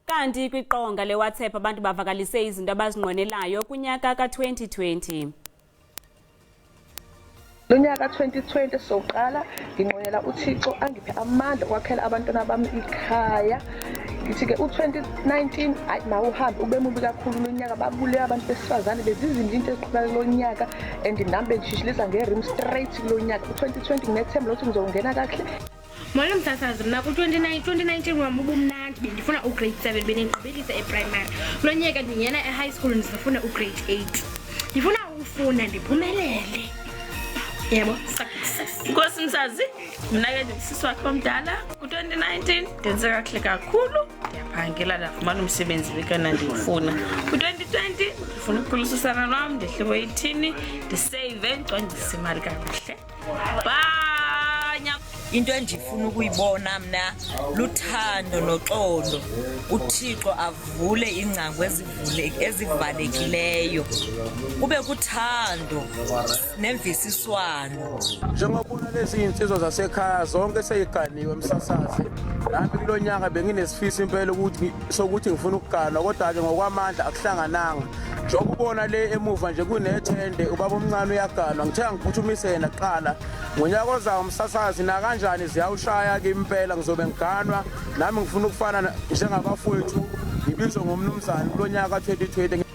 Kanti kwiqonga le-WhatsApp abantu bavakalise izinto abazinqwenelayo kunyaka ka-2020. Lonyaka 2020 soqala nginqwenela uThixo angiphe amandla okwakhela abantwana bami ikhaya. Ngithi ke u2019 ayi mawuhambe ube mubi kakhulu lonyaka babule abantu besifazane bezizinto into eziqhubeka lonyaka and nami bengishishilisa ngerim straight lonyaka. U2020 nginethemba lokuthi ngizongena kahle. Molo msasazi, mna ku-2019 wami ubumnandi bendifuna ugrade 7 bendigqibelisa eprimary. Kulo nyaka ndingena e-high school ndizofuna ugrade 8. Ndifuna ukufunda ndiphumelele. Yebo, success. Nkosi msazi, mina ke ndisisi wakhe omdala. Ku-2019 ndenze kahle kakhulu. Ndiyaphangela ndafumana umsebenzi bekana ndiwufuna. Ku-2020 ndifuna ukukhulisa usana lwam, ndehle kweyithini, ndisave, ndicwangcise imali kakuhle. Into endifuna ukuyibona mna luthando noxolo. uThixo avule ingcango ezivalekileyo, kube kuthando nemvisiswano. Njengoba lezi insizwa zasekhaya zonke seyiganiwe emsasazi, nami kulonyaka benginesifiso impela ukuthi sokuthi ngifuna ukuganwa, kodwa ke ngokwamandla akuhlangananga. Njengoba ubona le emuva nje kunethende ubaba omncane uyaganwa, ngithe ngiphuthumise yena kuqala ngonyaka ozayo umsasazi na kanjani ziyawushaya ke impela ngizobe ngiganwa, nami ngifuna ukufana njengabafowethu ngibizwe ngomnumzane kulonyaka 2020.